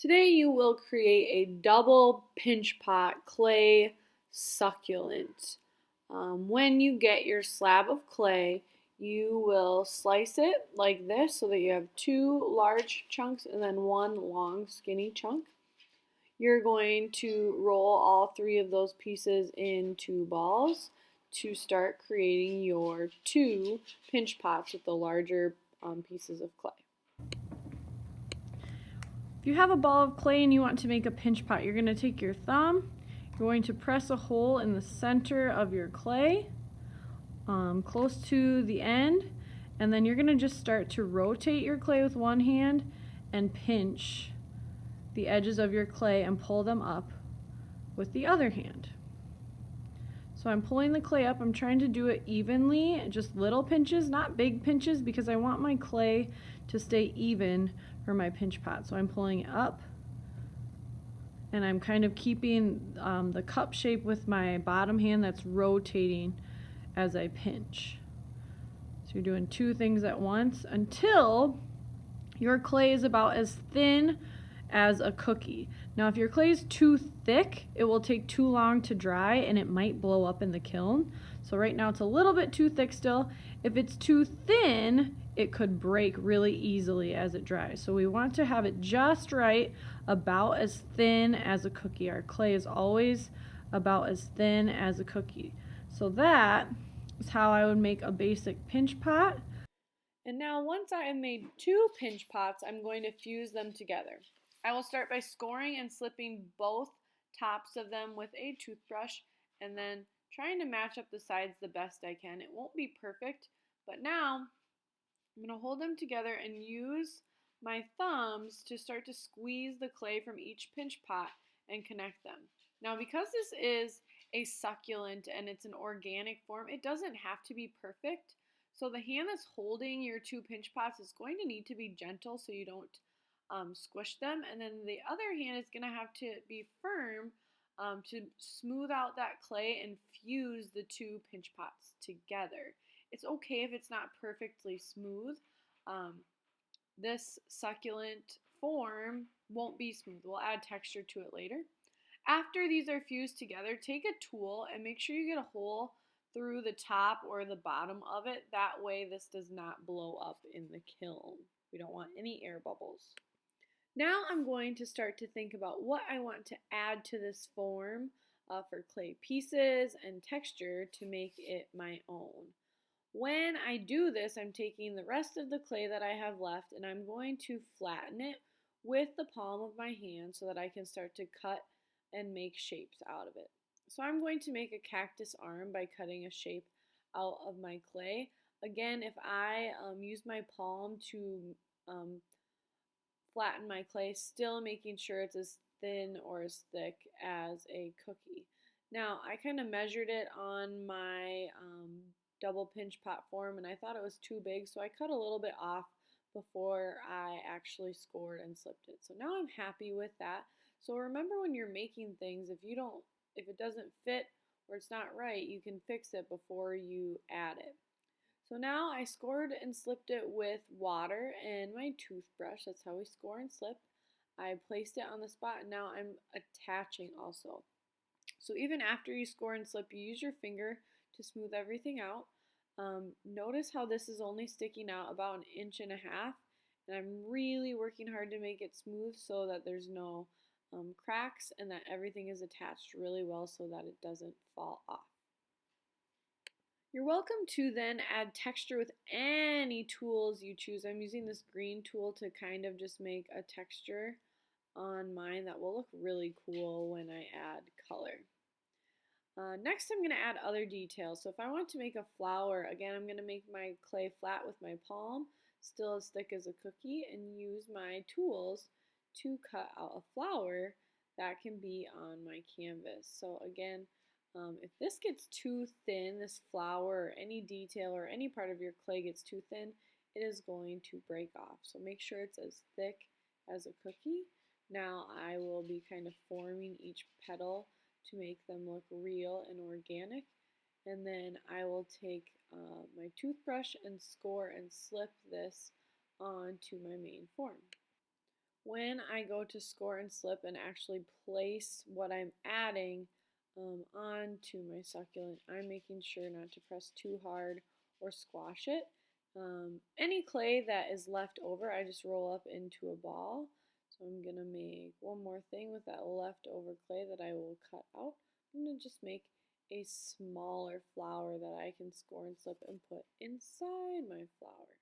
Today you will create a double pinch pot clay succulent. When you get your slab of clay, you will slice it like this so that you have two large chunks and then one long skinny chunk. You're going to roll all three of those pieces into balls to start creating your two pinch pots with the larger pieces of clay. If you have a ball of clay and you want to make a pinch pot, you're going to take your thumb, you're going to press a hole in the center of your clay, close to the end, and then you're going to just start to rotate your clay with one hand and pinch the edges of your clay and pull them up with the other hand. So I'm pulling the clay up. I'm trying to do it evenly, just little pinches, not big pinches, because I want my clay to stay even for my pinch pot. So I'm pulling it up, and I'm kind of keeping the cup shape with my bottom hand that's rotating as I pinch. So you're doing two things at once until your clay is about as thin as a cookie. Now if your clay is too thick, it will take too long to dry and it might blow up in the kiln. So right now it's a little bit too thick still. If it's too thin, it could break really easily as it dries. So we want to have it just right, about as thin as a cookie. Our clay is always about as thin as a cookie. So that is how I would make a basic pinch pot. And now once I have made two pinch pots, I'm going to fuse them together. I will start by scoring and slipping both tops of them with a toothbrush and then trying to match up the sides the best I can. It won't be perfect, but now I'm going to hold them together and use my thumbs to start to squeeze the clay from each pinch pot and connect them. Now because this is a succulent and it's an organic form, it doesn't have to be perfect. So the hand that's holding your two pinch pots is going to need to be gentle so you don't squish them, and then the other hand is going to have to be firm to smooth out that clay and fuse the two pinch pots together. It's okay if it's not perfectly smooth. This succulent form won't be smooth. We'll add texture to it later. After these are fused together, take a tool and make sure you get a hole through the top or the bottom of it. That way this does not blow up in the kiln. We don't want any air bubbles. Now I'm going to start to think about what I want to add to this form for clay pieces and texture to make it my own. When I do this, I'm taking the rest of the clay that I have left and I'm going to flatten it with the palm of my hand so that I can start to cut and make shapes out of it. So I'm going to make a cactus arm by cutting a shape out of my clay. Again, if I use my palm to flatten my clay, still making sure it's as thin or as thick as a cookie. Now, I kind of measured it on my double pinch pot form and I thought it was too big, so I cut a little bit off before I actually scored and slipped it. So now I'm happy with that. So remember when you're making things, if it doesn't fit or it's not right, you can fix it before you add it. So now I scored and slipped it with water and my toothbrush. That's how we score and slip. I placed it on the spot and now I'm attaching also. So even after you score and slip, you use your finger to smooth everything out. Notice how this is only sticking out about 1.5 inches, and I'm really working hard to make it smooth so that there's no cracks and that everything is attached really well so that it doesn't fall off. You're welcome to then add texture with any tools you choose. I'm using this green tool to kind of just make a texture on mine that will look really cool when I add color. Next I'm going to add other details. So if I want to make a flower, again I'm going to make my clay flat with my palm, still as thick as a cookie, and use my tools to cut out a flower that can be on my canvas. So again, if this gets too thin, this flower or any detail or any part of your clay gets too thin, it is going to break off. So make sure it's as thick as a cookie. Now I will be kind of forming each petal to make them look real and organic. And then I will take my toothbrush and score and slip this onto my main form. when I go to score and slip and actually place what I'm adding onto my succulent, I'm making sure not to press too hard or squash it. Any clay that is left over, I just roll up into a ball. So I'm going to make one more thing with that leftover clay that I will cut out. I'm going to just make a smaller flower that I can score and slip and put inside my flower.